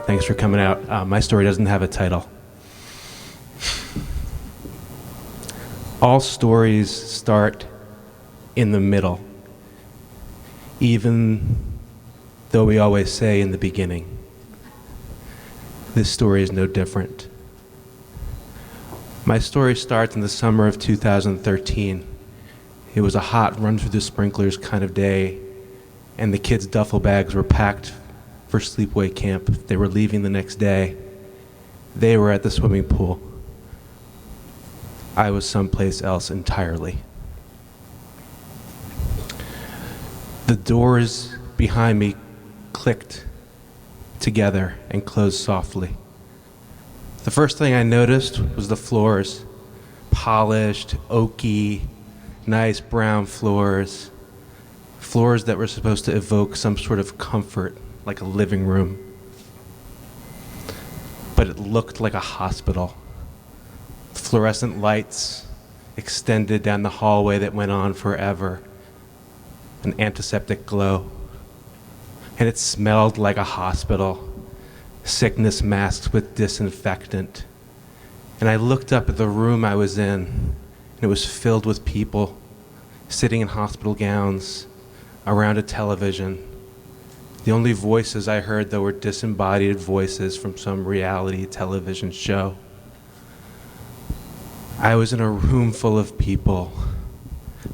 Thanks for coming out. My story doesn't have a title. All stories start in the middle, even though we always say in the beginning. This story is no different. My story starts in the summer of 2013. It was a hot run through the sprinklers kind of day, and the kids' duffel bags were packed for sleepaway camp. They were leaving the next day. They were at the swimming pool. I was someplace else entirely. The doors behind me clicked together and closed softly. The first thing I noticed was the floors, polished, oaky, nice brown floors that were supposed to evoke some sort of comfort, like a living room. But it looked like a hospital. Fluorescent lights extended down the hallway that went on forever, an antiseptic glow. And it smelled like a hospital, sickness masked with disinfectant. And I looked up at the room I was in, and it was filled with people sitting in hospital gowns around a television. The only voices I heard, though, were disembodied voices from some reality television show. I was in a room full of people.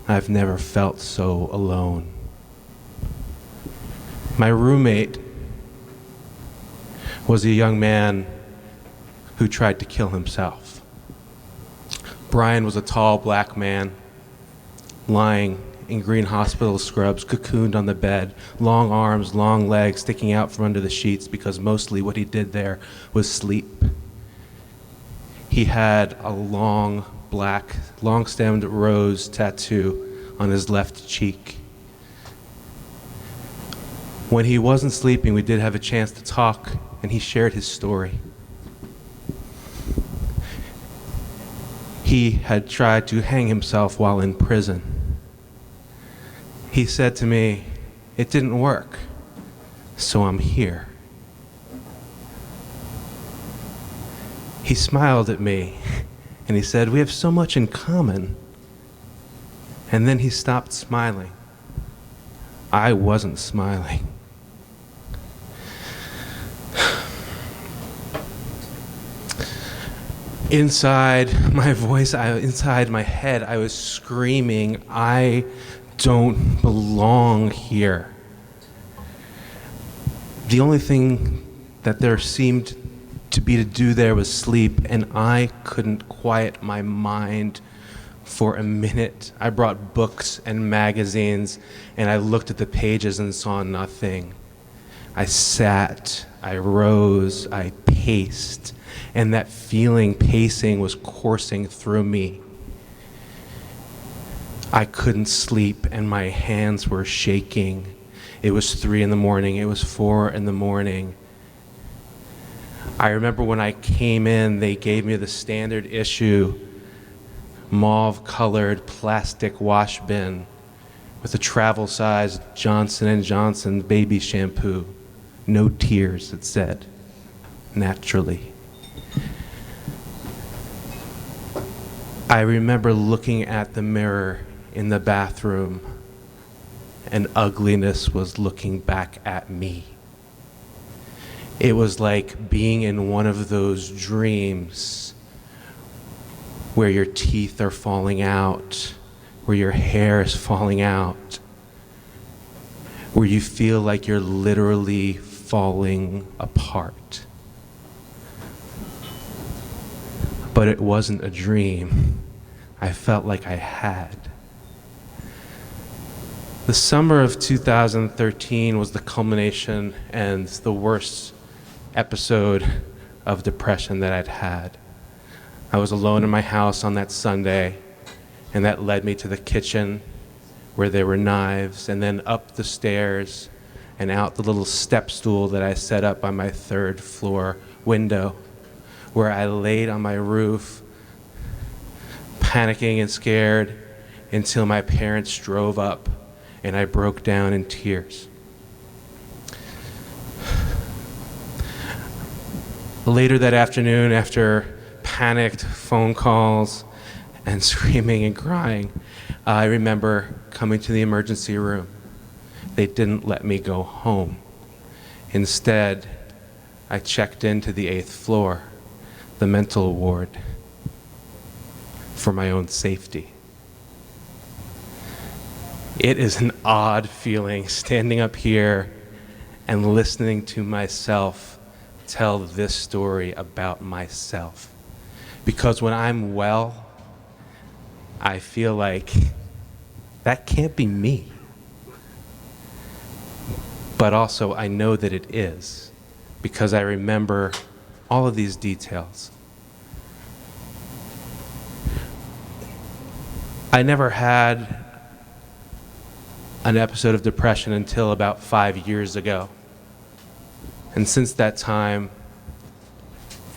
I've never felt so alone. My roommate was a young man who tried to kill himself. Brian was a tall black man lying in green hospital scrubs, cocooned on the bed, long arms, long legs sticking out from under the sheets because mostly what he did there was sleep. He had a long black, long-stemmed rose tattoo on his left cheek. When he wasn't sleeping, we did have a chance to talk, and he shared his story. He had tried to hang himself while in prison. He said to me, "It didn't work, so I'm here." He smiled at me, and he said, "We have so much in common." And then he stopped smiling. I wasn't smiling. Inside my voice, inside my head, I was screaming, "I don't belong here." The only thing that there seemed to be to do there was sleep, and I couldn't quiet my mind for a minute. I brought books and magazines, and I looked at the pages and saw nothing. I sat, I rose, I paced, and that feeling, pacing, was coursing through me. I couldn't sleep, and my hands were shaking. It was 3 in the morning, it was 4 in the morning. I remember when I came in, they gave me the standard issue, mauve-colored plastic wash bin with a travel-sized Johnson & Johnson baby shampoo. No tears, it said, naturally. I remember looking at the mirror in the bathroom, and ugliness was looking back at me. It was like being in one of those dreams where your teeth are falling out, where your hair is falling out, where you feel like you're literally falling apart. But it wasn't a dream. I felt like I had. The summer of 2013 was the culmination and the worst episode of depression that I'd had. I was alone in my house on that Sunday, and that led me to the kitchen where there were knives, and then up the stairs and out the little step stool that I set up by my 3rd floor window, where I laid on my roof, panicking and scared, until my parents drove up and I broke down in tears. Later that afternoon, after panicked phone calls and screaming and crying, I remember coming to the emergency room. They didn't let me go home. Instead, I checked into the 8th floor, the mental ward, for my own safety. It is an odd feeling standing up here and listening to myself tell this story about myself. Because when I'm well, I feel like that can't be me. But also I know that it is, because I remember all of these details. I never had an episode of depression until about 5 years ago. And since that time,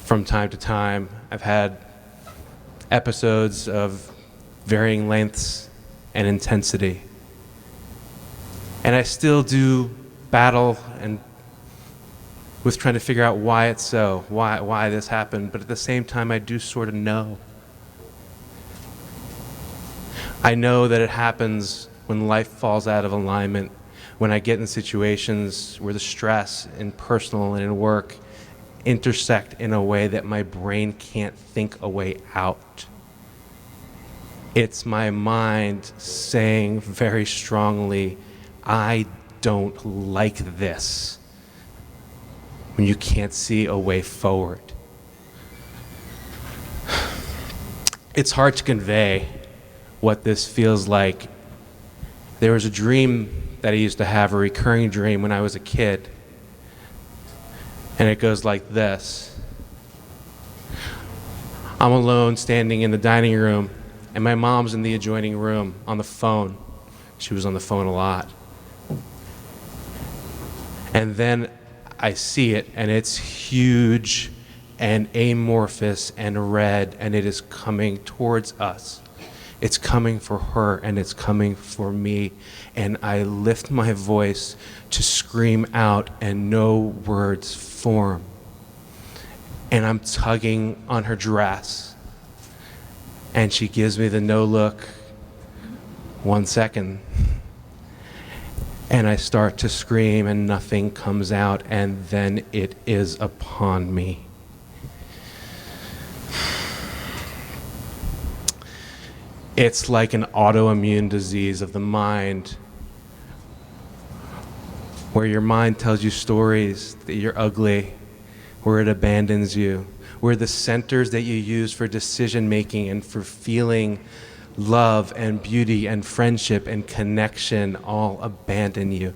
from time to time, I've had episodes of varying lengths and intensity. And I still do battle and with trying to figure out why it's so, why this happened, but at the same time I do sort of know. I know that it happens when life falls out of alignment, when I get in situations where the stress in personal and in work intersect in a way that my brain can't think a way out. It's my mind saying very strongly, I don't like this, when you can't see a way forward. It's hard to convey what this feels like. There was a dream that I used to have, a recurring dream when I was a kid, and it goes like this. I'm alone standing in the dining room, and my mom's in the adjoining room on the phone. She was on the phone a lot. And then I see it, and it's huge and amorphous and red, and it is coming towards us. It's coming for her, and it's coming for me. And I lift my voice to scream out, and no words form. And I'm tugging on her dress, and she gives me the no look. 1 second. And I start to scream, and nothing comes out, and then it is upon me. It's like an autoimmune disease of the mind, where your mind tells you stories that you're ugly, where it abandons you, where the centers that you use for decision making and for feeling love and beauty and friendship and connection all abandon you.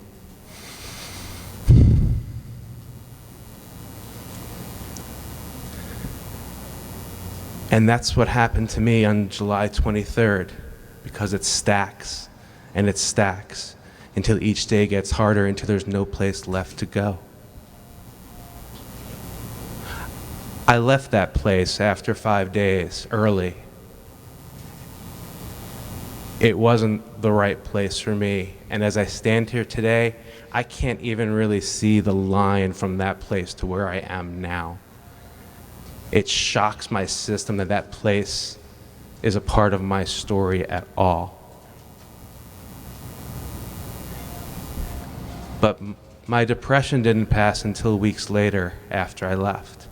And that's what happened to me on July 23rd, because it stacks and it stacks until each day gets harder, until there's no place left to go. I left that place after 5 days early. It wasn't the right place for me. And as I stand here today, I can't even really see the line from that place to where I am now. It shocks my system that that place is a part of my story at all. But my depression didn't pass until weeks later after I left.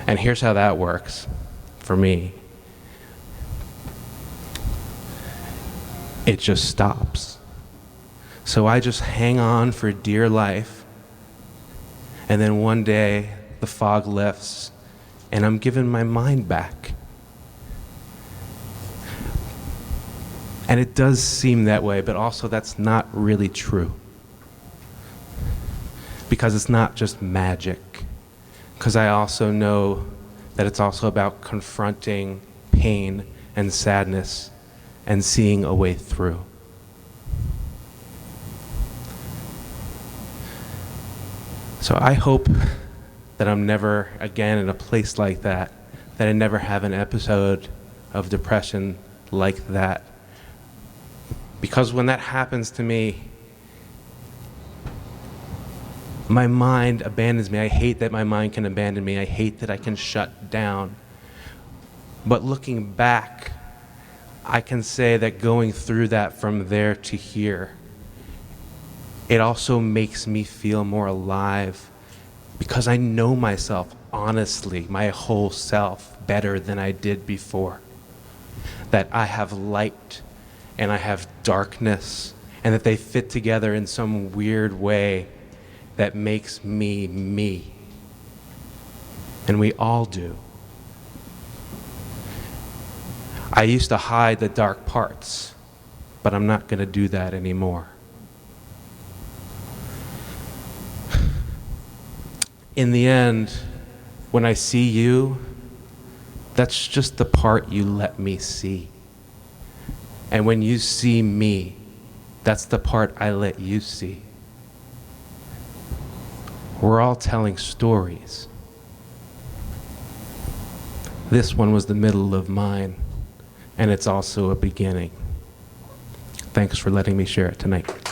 And here's how that works for me. It just stops. So I just hang on for dear life, and then one day the fog lifts and I'm given my mind back. And it does seem that way, but also that's not really true. Because it's not just magic. Because I also know that it's also about confronting pain and sadness and seeing a way through. So I hope that I'm never again in a place like that I never have an episode of depression like that. Because when that happens to me, My mind abandons me. I hate that my mind can abandon me. I hate that I can shut down. But looking back, I can say that going through that from there to here, it also makes me feel more alive because I know myself honestly, my whole self, better than I did before. That I have light and I have darkness, and that they fit together in some weird way that makes me me. And we all do. I used to hide the dark parts, but I'm not going to do that anymore. In the end, when I see you, that's just the part you let me see. And when you see me, that's the part I let you see. We're all telling stories. This one was the middle of mine, and it's also a beginning. Thanks for letting me share it tonight.